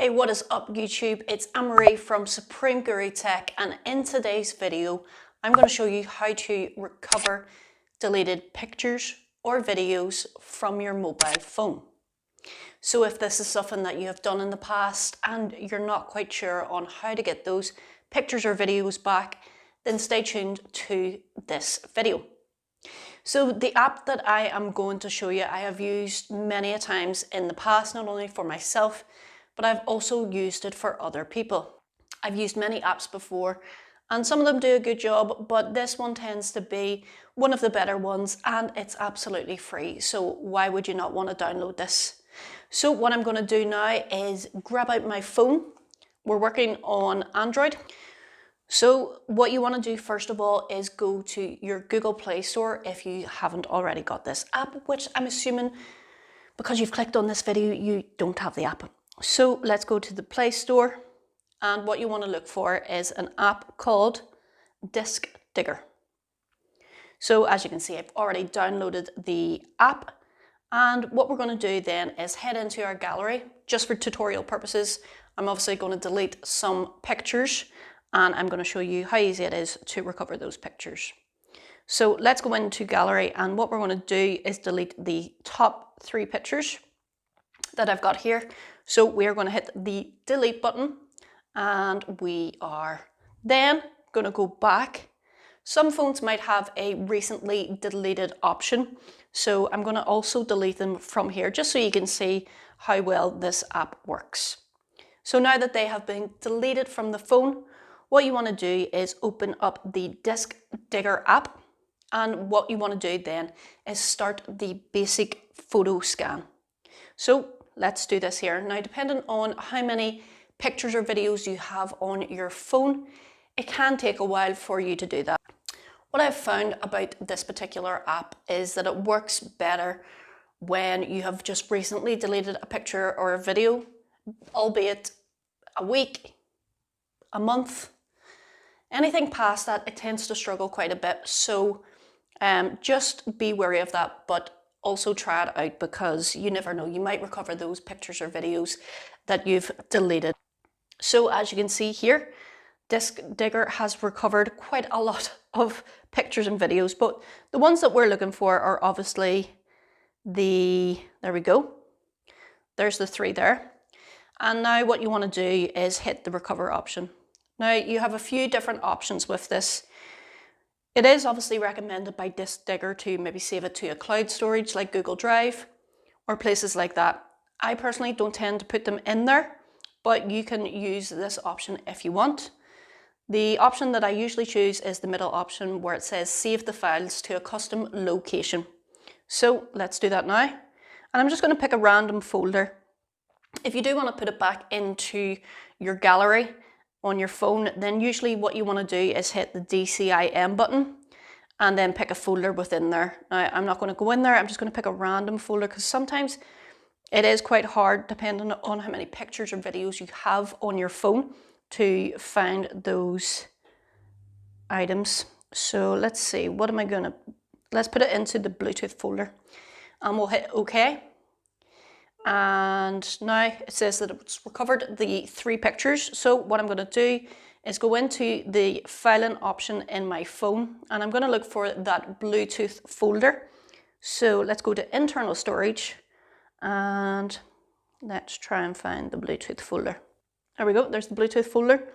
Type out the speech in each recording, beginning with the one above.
Hey, what is up YouTube? It's Anne-Marie from Supreme Guru Tech, and in today's video I'm going to show you how to recover deleted pictures or videos from your mobile phone. So if this is something that you have done in the past and you're not quite sure on how to get those pictures or videos back, then stay tuned to this video. So the app that I am going to show you, I have used many a times in the past, not only for myself, but I've also used it for other people. I've used many apps before and some of them do a good job, but this one tends to be one of the better ones and it's absolutely free. So why would you not want to download this? So what I'm going to do now is grab out my phone. We're working on Android. So what you want to do first of all is go to your Google Play Store if you haven't already got this app, which I'm assuming because you've clicked on this video, you don't have the app. So let's go to the Play Store, and what you want to look for is an app called Disk Digger. So as you can see, I've already downloaded the app, and what we're going to do then is head into our gallery. Just for tutorial purposes, I'm obviously going to delete some pictures and I'm going to show you how easy it is to recover those pictures. So let's go into gallery, and what we're going to do is delete the top 3 pictures that I've got here. So we're going to hit the delete button and we are then going to go back. Some phones might have a recently deleted option, so I'm going to also delete them from here just so you can see how well this app works. So now that they have been deleted from the phone, what you want to do is open up the Disk Digger app, and what you want to do then is start the basic photo scan. So let's do this here. Now, depending on how many pictures or videos you have on your phone, it can take a while for you to do that. What I've found about this particular app is that it works better when you have just recently deleted a picture or a video, albeit a week, a month. Anything past that, it tends to struggle quite a bit. So just be wary of that, but also try it out because you never know, you might recover those pictures or videos that you've deleted. So as you can see here, Disk Digger has recovered quite a lot of pictures and videos, but the ones that we're looking for are obviously there we go, there's the 3 there. And now what you want to do is hit the recover option. Now you have a few different options with this. It is obviously recommended by Disk Digger to maybe save it to a cloud storage like Google Drive or places like that. I personally don't tend to put them in there, but you can use this option if you want. The option that I usually choose is the middle option where it says save the files to a custom location. So let's do that now. And I'm just going to pick a random folder. If you do want to put it back into your gallery on your phone, then usually what you want to do is hit the DCIM button and then pick a folder within there. Now I'm not going to go in there, I'm just going to pick a random folder because sometimes it is quite hard, depending on how many pictures or videos you have on your phone, to find those items. So let's see, what am I going to, let's put it into the Bluetooth folder and we'll hit OK. And now it says that it's recovered the 3 pictures. So what I'm going to do is go into the filing option in my phone and I'm going to look for that Bluetooth folder. So let's go to internal storage and let's try and find the Bluetooth folder. There we go, there's the Bluetooth folder.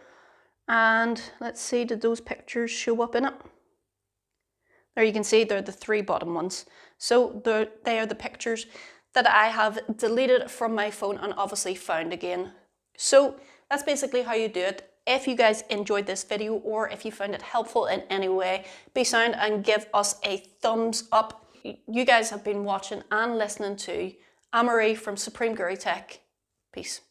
And let's see, did those pictures show up in it? There you can see they're the 3 bottom ones. So they are the pictures that I have deleted from my phone and obviously found again. So that's basically how you do it. If you guys enjoyed this video or if you found it helpful in any way, be sound and give us a thumbs up. You guys have been watching and listening to Anne-Marie from Supreme Guru Tech. Peace.